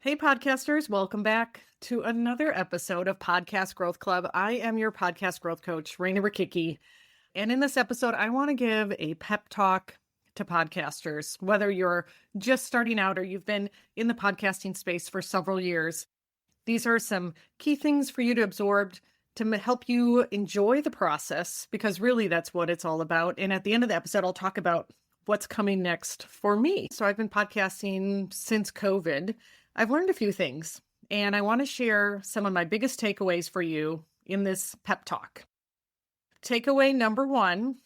Hey, podcasters, welcome back to another episode of Podcast Growth Club. I am your podcast growth coach, Rayna. And in this episode, I want to give a pep talk to podcasters, whether you're just starting out or you've been in the podcasting space for several years. These are some key things for you to absorb to help you enjoy the process, because really that's what it's all about. And at the end of the episode, I'll talk about what's coming next for me. So I've been podcasting since COVID. I've learned a few things, and I want to share some of my biggest takeaways for you in this pep talk. Takeaway number one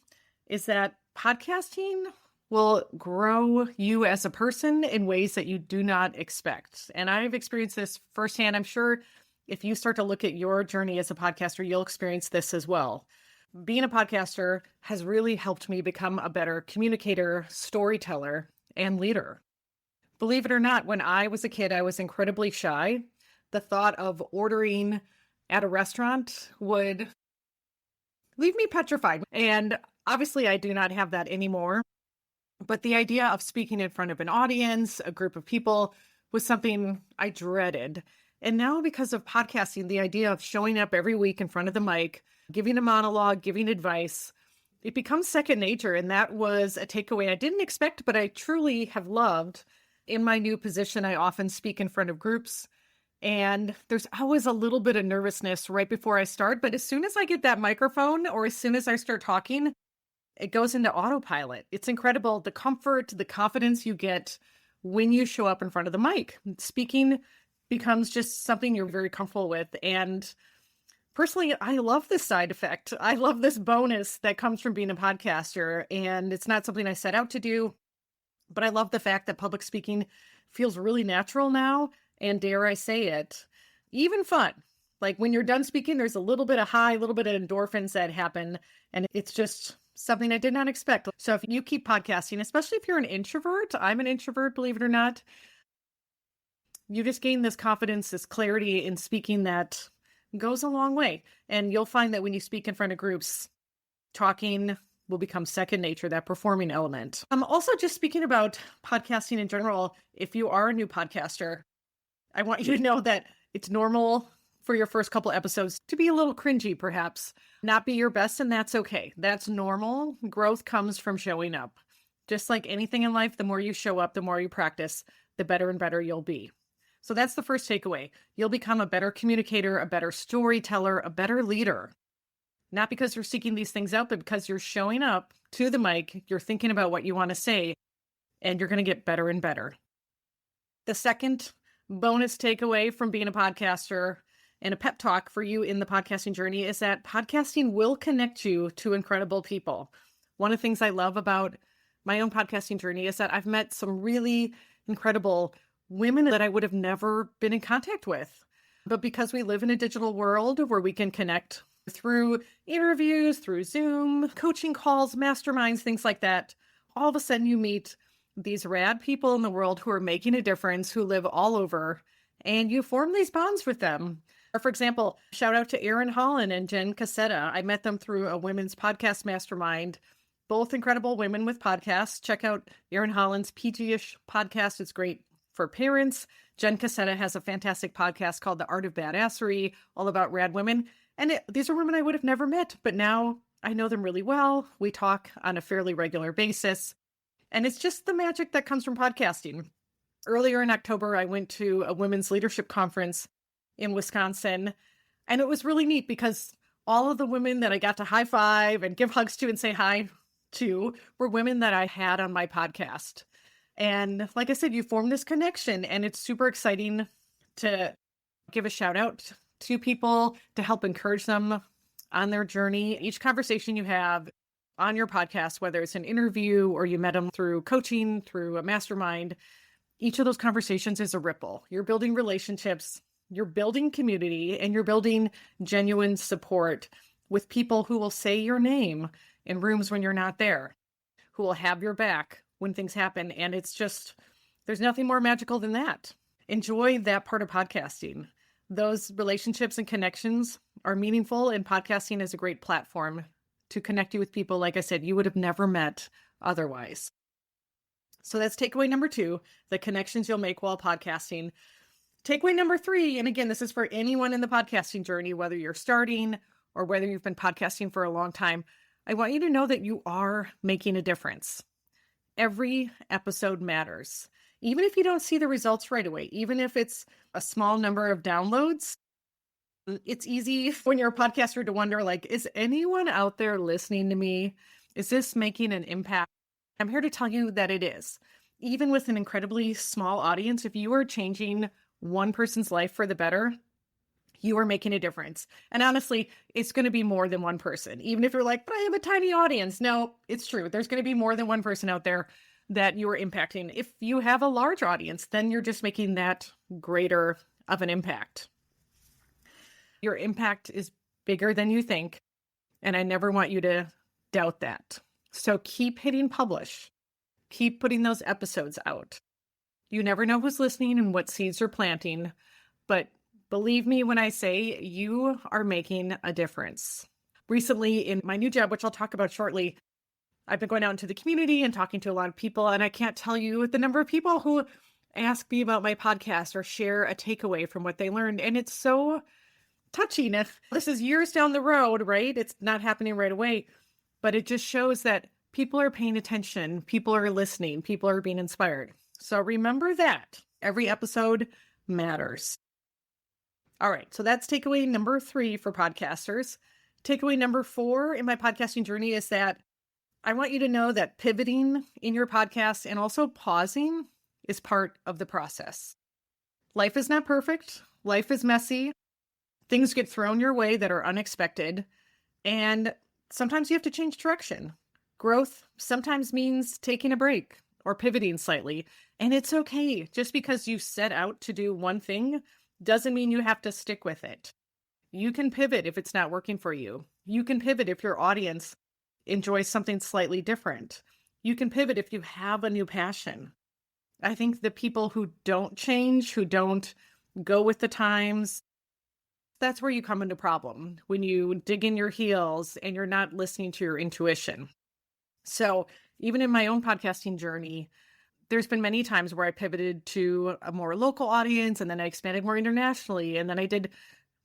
is that podcasting will grow you as a person in ways that you do not expect. And I've experienced this firsthand. I'm sure if you start to look at your journey as a podcaster, you'll experience this as well. Being a podcaster has really helped me become a better communicator, storyteller, and leader. Believe it or not, when I was a kid, I was incredibly shy. The thought of ordering at a restaurant would leave me petrified. And obviously, I do not have that anymore. But the idea of speaking in front of an audience, a group of people, was something I dreaded. And now, because of podcasting, the idea of showing up every week in front of the mic, giving a monologue, giving advice, it becomes second nature. And that was a takeaway I didn't expect, but I truly have loved. In my new position, I often speak in front of groups, and there's always a little bit of nervousness right before I start. But as soon as I get that microphone or as soon as I start talking, it goes into autopilot. It's incredible, the comfort, the confidence you get when you show up in front of the mic. Speaking becomes just something you're very comfortable with. And personally, I love this side effect. I love this bonus that comes from being a podcaster. And it's not something I set out to do, but I love the fact that public speaking feels really natural now. And dare I say it, even fun. Like when you're done speaking, there's a little bit of high, a little bit of endorphins that happen. And it's just something I did not expect. So if you keep podcasting, especially if you're an introvert, I'm an introvert, believe it or not, you just gain this confidence, this clarity in speaking that goes a long way. And you'll find that when you speak in front of groups, talking will become second nature, that performing element. I'm also just speaking about podcasting in general. If you are a new podcaster, I want you to know that it's normal for your first couple episodes to be a little cringy, perhaps, not be your best, and that's okay. That's normal. Growth comes from showing up. Just like anything in life, the more you show up, the more you practice, the better and better you'll be. So that's the first takeaway. You'll become a better communicator, a better storyteller, a better leader. Not because you're seeking these things out, but because you're showing up to the mic, you're thinking about what you want to say, and you're going to get better and better. The second bonus takeaway from being a podcaster and a pep talk for you in the podcasting journey is that podcasting will connect you to incredible people. One of the things I love about my own podcasting journey is that I've met some really incredible women that I would have never been in contact with. But because we live in a digital world where we can connect through interviews, through Zoom, coaching calls, masterminds, things like that, all of a sudden you meet these rad people in the world who are making a difference, who live all over, and you form these bonds with them. Or for example, shout out to Erin Holland and Jen Cassetta. I met them through a women's podcast mastermind, both incredible women with podcasts. Check out Erin Holland's PG-ish podcast. It's great for parents. Jen Cassetta has a fantastic podcast called The Art of Badassery, all about rad women. And these are women I would have never met, but now I know them really well. We talk on a fairly regular basis. And it's just the magic that comes from podcasting. Earlier in October, I went to a women's leadership conference in Wisconsin. And it was really neat because all of the women that I got to high five and give hugs to and say hi to were women that I had on my podcast. And like I said, you form this connection, and it's super exciting to give a shout out to people to help encourage them on their journey. Each conversation you have on your podcast, whether it's an interview or you met them through coaching, through a mastermind, each of those conversations is a ripple. You're building relationships, you're building community, and you're building genuine support with people who will say your name in rooms when you're not there, who will have your back when things happen. And it's just, there's nothing more magical than that. Enjoy that part of podcasting. Those relationships and connections are meaningful, and podcasting is a great platform to connect you with people, like I said, you would have never met otherwise. So that's takeaway number 2, the connections you'll make while podcasting. Takeaway number 3, and again, this is for anyone in the podcasting journey, whether you're starting or whether you've been podcasting for a long time. I want you to know that you are making a difference. Every episode matters. Even if you don't see the results right away, even if it's a small number of downloads, it's easy when you're a podcaster to wonder, like, is anyone out there listening to me? Is this making an impact? I'm here to tell you that it is. Even with an incredibly small audience, if you are changing one person's life for the better, you are making a difference. And honestly, it's going to be more than one person. Even if you're like, but I have a tiny audience. No, it's true. There's going to be more than one person out there that you are impacting. If you have a large audience, then you're just making that greater of an impact. Your impact is bigger than you think. And I never want you to doubt that. So keep hitting publish. Keep putting those episodes out. You never know who's listening and what seeds you're planting, but believe me when I say you are making a difference. Recently in my new job, which I'll talk about shortly, I've been going out into the community and talking to a lot of people, and I can't tell you the number of people who ask me about my podcast or share a takeaway from what they learned. And it's so touching. If this is years down the road, right? It's not happening right away, but it just shows that people are paying attention, people are listening, people are being inspired. So remember that every episode matters. All right, so that's takeaway number 3 for podcasters. Takeaway number 4 in my podcasting journey is that I want you to know that pivoting in your podcast and also pausing is part of the process. Life is not perfect. Life is messy. Things get thrown your way that are unexpected. And sometimes you have to change direction. Growth sometimes means taking a break or pivoting slightly. And it's okay. Just because you set out to do one thing doesn't mean you have to stick with it. You can pivot if it's not working for you. You can pivot if your audience enjoys something slightly different. You can pivot if you have a new passion. I think the people who don't change, who don't go with the times, that's where you come into problem, when you dig in your heels and you're not listening to your intuition. So even in my own podcasting journey, there's been many times where I pivoted to a more local audience, and then I expanded more internationally, and then I did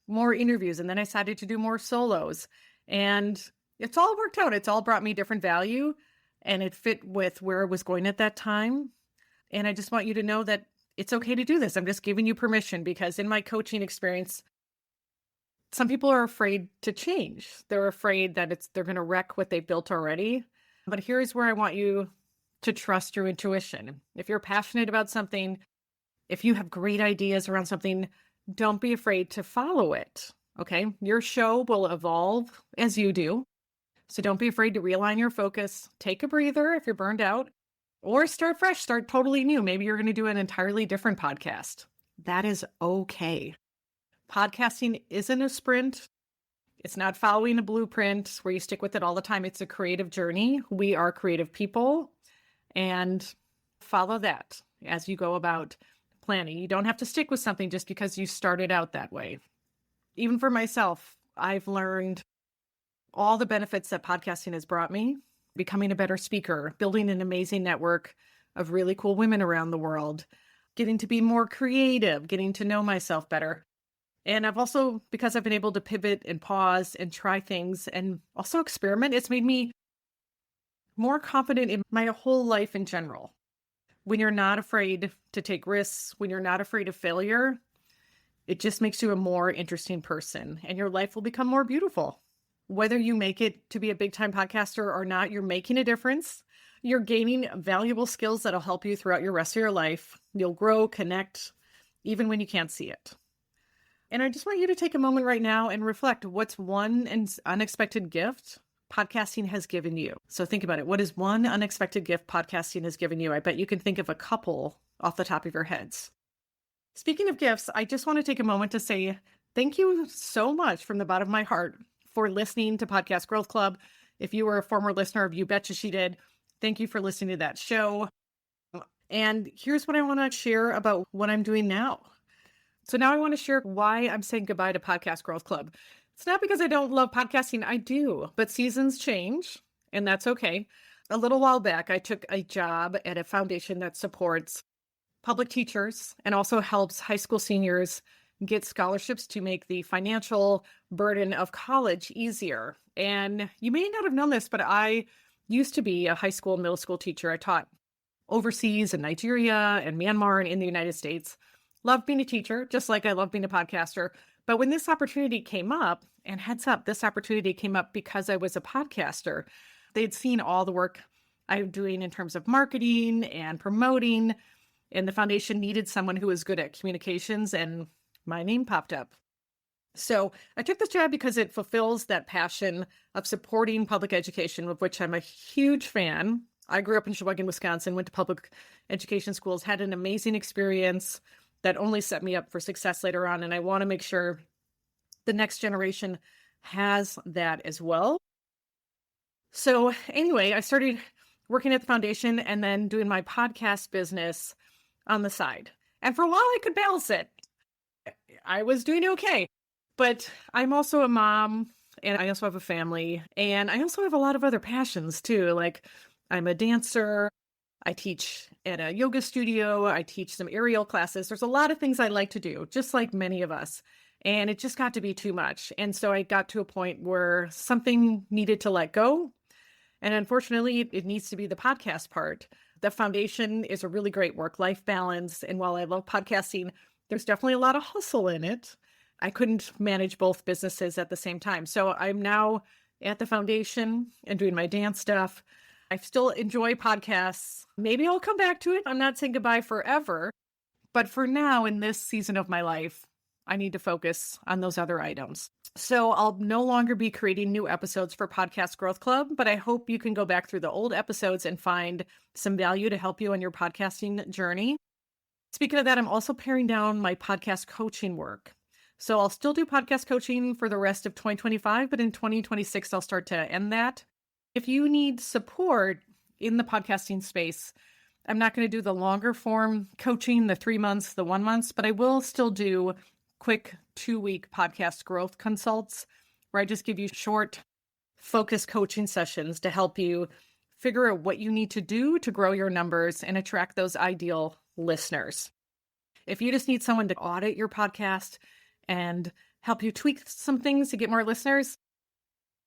more interviews, and then I decided to do more solos. And it's all worked out. It's all brought me different value, and it fit with where I was going at that time. And I just want you to know that it's okay to do this. I'm just giving you permission, because in my coaching experience, some people are afraid to change. They're afraid that they're going to wreck what they've built already. But here's where I want you to trust your intuition. If you're passionate about something, if you have great ideas around something, don't be afraid to follow it. Okay? Your show will evolve as you do. So don't be afraid to realign your focus. Take a breather if you're burned out, or start fresh, start totally new. Maybe you're going to do an entirely different podcast. That is okay. Podcasting isn't a sprint. It's not following a blueprint where you stick with it all the time. It's a creative journey. We are creative people, and follow that as you go about planning. You don't have to stick with something just because you started out that way. Even for myself, I've learned all the benefits that podcasting has brought me, becoming a better speaker, building an amazing network of really cool women around the world, getting to be more creative, getting to know myself better. And I've also, because I've been able to pivot and pause and try things and also experiment, it's made me more confident in my whole life in general. When you're not afraid to take risks, when you're not afraid of failure, it just makes you a more interesting person, and your life will become more beautiful. Whether you make it to be a big-time podcaster or not, you're making a difference. You're gaining valuable skills that'll help you throughout your rest of your life. You'll grow, connect, even when you can't see it. And I just want you to take a moment right now and reflect, what's one unexpected gift podcasting has given you? So think about it. What is one unexpected gift podcasting has given you? I bet you can think of a couple off the top of your heads. Speaking of gifts, I just want to take a moment to say thank you so much from the bottom of my heart for listening to Podcast Growth Club. If you were a former listener of You Betcha She Did, thank you for listening to that show. And here's what I want to share about what I'm doing now. So now I want to share why I'm saying goodbye to Podcast Growth Club. It's not because I don't love podcasting. I do, but seasons change, and that's okay. A little while back, I took a job at a foundation that supports public teachers and also helps high school seniors get scholarships to make the financial burden of college easier. And you may not have known this, but I used to be a high school and middle school teacher. I taught overseas in Nigeria and Myanmar and in the United States. Loved being a teacher, just like I love being a podcaster. But when this opportunity came up, and heads up, this opportunity came up because I was a podcaster. They'd seen all the work I'm doing in terms of marketing and promoting, and the foundation needed someone who was good at communications, and my name popped up. So I took this job because it fulfills that passion of supporting public education, of which I'm a huge fan. I grew up in Sheboygan, Wisconsin, went to public education schools, had an amazing experience that only set me up for success later on. And I want to make sure the next generation has that as well. So anyway, I started working at the foundation and then doing my podcast business on the side. And for a while, I could balance it. I was doing okay. But I'm also a mom, and I also have a family, and I also have a lot of other passions too. Like I'm a dancer, I teach at a yoga studio, I teach some aerial classes. There's a lot of things I like to do, just like many of us. And it just got to be too much. And so I got to a point where something needed to let go. And unfortunately, it needs to be the podcast part. The foundation is a really great work-life balance. And while I love podcasting, there's definitely a lot of hustle in it. I couldn't manage both businesses at the same time. So I'm now at the foundation and doing my dance stuff. I still enjoy podcasts. Maybe I'll come back to it. I'm not saying goodbye forever. But for now, in this season of my life, I need to focus on those other items. So I'll no longer be creating new episodes for Podcast Growth Club, but I hope you can go back through the old episodes and find some value to help you on your podcasting journey. Speaking of that, I'm also paring down my podcast coaching work. So I'll still do podcast coaching for the rest of 2025, but in 2026, I'll start to end that. If you need support in the podcasting space, I'm not going to do the longer form coaching, the 3 months, the 1 month, but I will still do quick 2-week podcast growth consults where I just give you short, focused coaching sessions to help you figure out what you need to do to grow your numbers and attract those ideal listeners. If you just need someone to audit your podcast and help you tweak some things to get more listeners,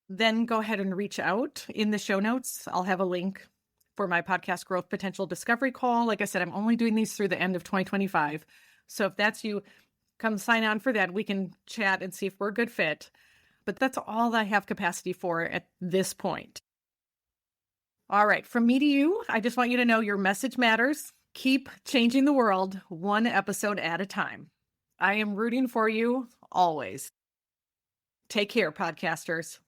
then go ahead and reach out. In the show notes, I'll have a link for my podcast growth potential discovery call. Like I said, I'm only doing these through the end of 2025. So if that's you, come sign on for that. We can chat and see if we're a good fit. But that's all I have capacity for at this point. All right, from me to you, I just want you to know your message matters. Keep changing the world one episode at a time. I am rooting for you always. Take care, podcasters.